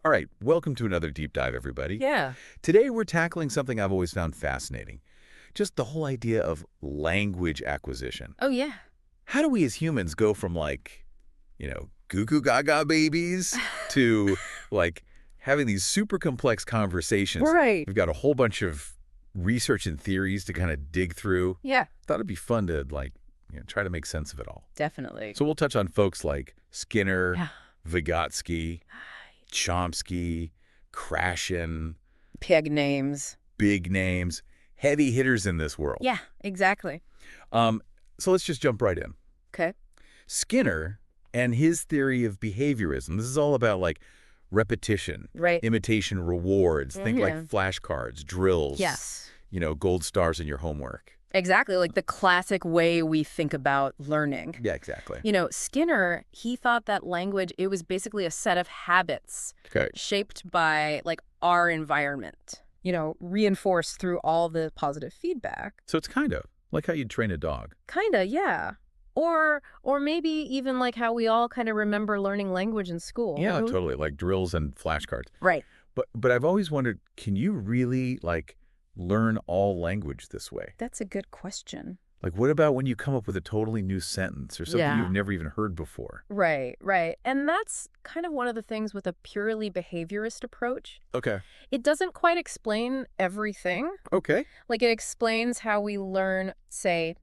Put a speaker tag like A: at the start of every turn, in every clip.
A: All right, welcome to another deep dive, everybody.
B: Yeah.
A: Today we're tackling something I've always found fascinating. Just the whole idea of language acquisition.
B: Oh, yeah.
A: How do we as humans go from goo goo gaga babies to having these super complex conversations?
B: Right.
A: We've got a whole bunch of research and theories to kind of dig through.
B: Yeah.
A: Thought it'd be fun to try to make sense of it all.
B: Definitely.
A: So we'll touch on folks like Skinner,
B: Yeah.
A: Vygotsky, Chomsky, Krashen,
B: Pig names.
A: big names, heavy hitters in this world.
B: Yeah, exactly.
A: So let's just jump right in.
B: Okay.
A: Skinner and his theory of behaviorism. This is all about repetition,
B: Right.
A: imitation rewards, think like
B: Mhm.
A: flashcards, drills,
B: Yes.
A: Gold stars in your homework.
B: Exactly. Like the classic way we think about learning.
A: Yeah, exactly.
B: Skinner, he thought that language, it was basically a set of habits
A: Okay.
B: shaped by our environment, reinforced through all the positive feedback.
A: So it's kind of like how you'd train a dog.
B: Kinda, yeah. Or maybe even like how we all kind of remember learning language in school.
A: Yeah, totally. Like drills and flashcards.
B: Right.
A: But I've always wondered, can you really learn all language this way?
B: That's a good question.
A: What about when you come up with a totally new sentence or something
B: Yeah.
A: you've never even heard before?
B: Right, right. And that's kind of one of the things with a purely behaviorist approach.
A: Okay.
B: It doesn't quite explain everything.
A: Okay.
B: It explains how we learn, say,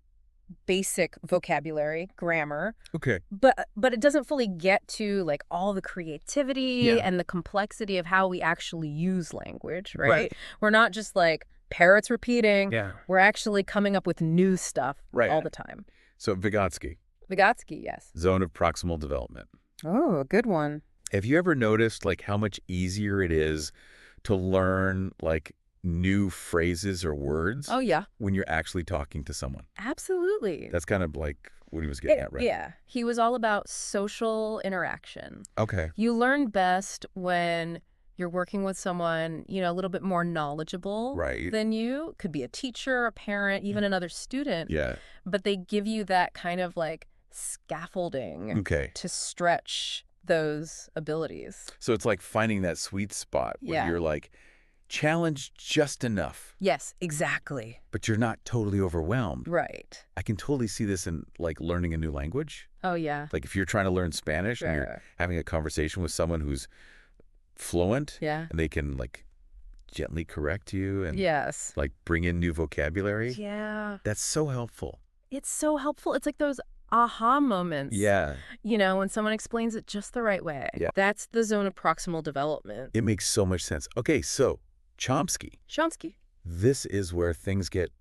B: basic vocabulary, grammar,
A: Okay.
B: but it doesn't fully get to all the creativity
A: Yeah.
B: and the complexity of how we actually use language, right?
A: Right.
B: We're not just parrots repeating.
A: Yeah.
B: We're actually coming up with new stuff
A: Right.
B: all the time.
A: So Vygotsky,
B: Vygotsky, yes.
A: zone of proximal development.
B: Oh, a good one.
A: Have you ever noticed how much easier it is to learn new phrases or words
B: Oh, yeah.
A: when you're actually talking to someone?
B: Absolutely.
A: That's kind of what he was getting at, right?
B: Yeah. He was all about social interaction.
A: Okay.
B: You learn best when you're working with someone, a little bit more knowledgeable
A: Right.
B: than you. Could be a teacher, a parent, even another student.
A: Yeah.
B: But they give you that kind of scaffolding
A: Okay.
B: to stretch those abilities.
A: So it's finding that sweet spot where
B: Yeah.
A: you're challenged just enough,
B: Yes, exactly.
A: but you're not totally overwhelmed.
B: Right.
A: I can totally see this in learning a new language.
B: Oh, yeah.
A: If you're trying to learn Spanish and you're
B: Sure.
A: having a conversation with someone who's fluent
B: Yeah.
A: and they can gently correct you and
B: Yes.
A: bring in new vocabulary.
B: Yeah.
A: That's so helpful.
B: It's so helpful. It's those aha moments.
A: Yeah.
B: When someone explains it just the right way.
A: Yeah.
B: That's the zone of proximal development.
A: It makes so much sense. Okay, so Chomsky,
B: Chomsky.
A: this is where things get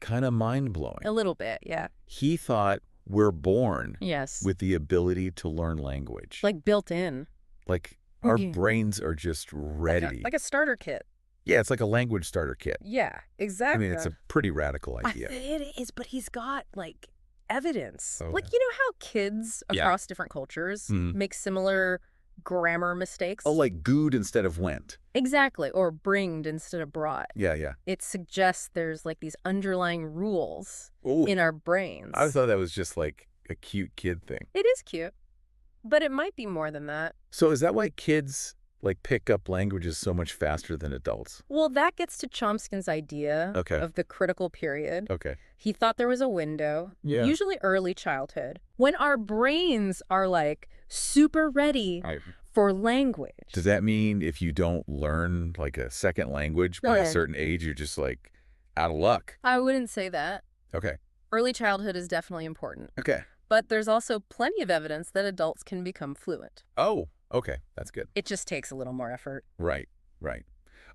A: kind of mind-blowing.
B: A little bit, yeah.
A: He thought we're born
B: Yes.
A: with the ability to learn language.
B: Built in.
A: Our
B: Yeah.
A: brains are just ready.
B: Like a starter kit.
A: Yeah, it's like a language starter kit.
B: Yeah,
A: I
B: exactly.
A: mean, it's a pretty radical idea.
B: It is, but he's got evidence.
A: Oh,
B: You know how kids
A: Yeah.
B: across different cultures
A: Mhm.
B: make similar grammar mistakes?
A: Oh, gooed instead of went.
B: Exactly, or bringed instead of brought.
A: Yeah, yeah.
B: It suggests there's these underlying rules
A: Oh,
B: in our brains.
A: I thought that was just a cute kid thing.
B: It is cute, but it might be more than that.
A: So is that why kids pick up languages so much faster than adults?
B: Well, that gets to Chomsky's idea
A: Okay.
B: of the critical period.
A: Okay.
B: He thought there was a window,
A: Yeah.
B: usually early childhood, when our brains are super ready for language.
A: Does that mean if you don't learn a second language by a
B: Okay.
A: certain age, you're just out of luck?
B: I wouldn't say that.
A: Okay.
B: Early childhood is definitely important,
A: Okay.
B: but there's also plenty of evidence that adults can become fluent.
A: Oh, okay. That's good.
B: It just takes a little more effort.
A: Right, right.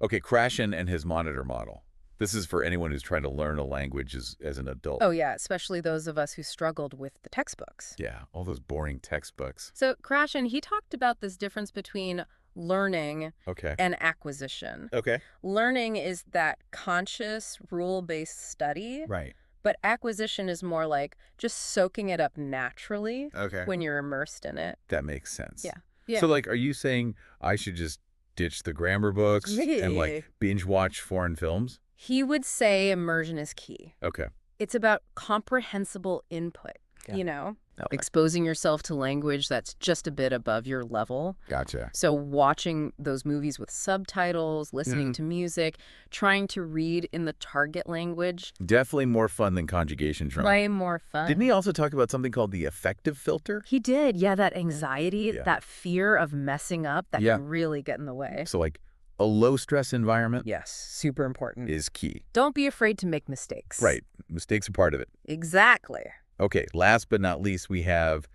A: Okay, Krashen and his monitor model. This is for anyone who's trying to learn a language as an adult.
B: Oh, yeah, especially those of us who struggled with the textbooks.
A: Yeah, all those boring textbooks.
B: So Krashen, he talked about this difference between learning
A: Okay.
B: and acquisition.
A: Okay.
B: Learning is that conscious, rule-based study,
A: Right.
B: but acquisition is more just soaking it up naturally
A: Okay.
B: when you're immersed in it.
A: That makes sense.
B: Yeah. Yeah.
A: So, are you saying I should just ditch the grammar books and, binge watch foreign films?
B: He would say immersion is key.
A: Okay.
B: It's about comprehensible input,
A: Yeah. Okay.
B: Exposing yourself to language that's just a bit above your level.
A: Gotcha.
B: So watching those movies with subtitles, listening to music, trying to read in the target language.
A: Definitely more fun than conjugation training.
B: Way more fun.
A: Didn't he also talk about something called the affective filter?
B: He did. Yeah, that anxiety, that fear of messing up that can really get in the way.
A: So like a low-stress environment
B: Yes, super important.
A: is key.
B: Don't be afraid to make mistakes.
A: Right. Mistakes are part of it.
B: Exactly.
A: Okay, last but not least, we have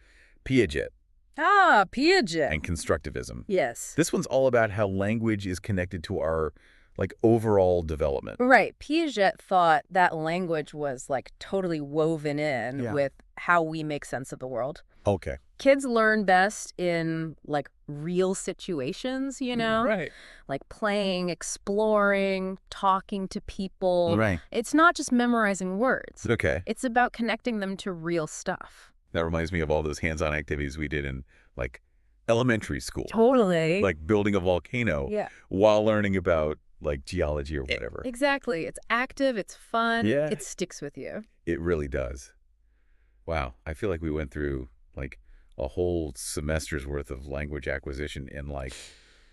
A: Piaget
B: Piaget.
A: and Constructivism.
B: Yes.
A: This one's all about how language is connected to our, like, overall development.
B: Right. Piaget thought that language was, like, totally woven in with how we make sense of the world.
A: Okay.
B: Kids learn best in, like, real situations, you know?
A: Right.
B: Like playing, exploring, talking to people.
A: Right.
B: It's not just memorizing words.
A: Okay.
B: It's about connecting them to real stuff.
A: That reminds me of all those hands-on activities we did in, like, elementary school.
B: Totally.
A: Like building a volcano while learning about, like, geology or whatever.
B: Exactly. It's active. It's fun.
A: Yeah.
B: It sticks with you.
A: It really does. Wow. I feel like we went through, like, a whole semester's worth of language acquisition in, like,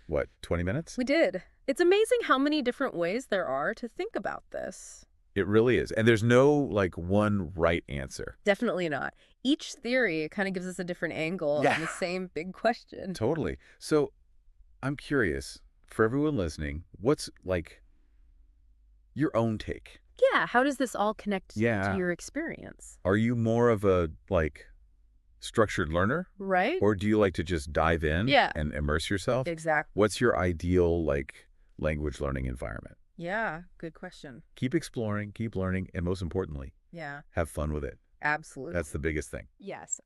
A: what, 20 minutes?
B: We did. It's amazing how many different ways there are to think about this.
A: It really is. And there's no, like, one right answer.
B: Definitely not. Each theory kind of gives us a different angle on the same big question.
A: Totally. So I'm curious, for everyone listening, what's, like, your own take?
B: Yeah. How does this all connect to your experience?
A: Are you more of a, like, structured learner?
B: Right.
A: Or do you like to just dive in and immerse yourself?
B: Exactly.
A: What's your ideal, like, language learning environment?
B: Yeah, good question.
A: Keep exploring, keep learning, and most importantly, have fun with it.
B: Absolutely.
A: That's the biggest thing.
B: Yes.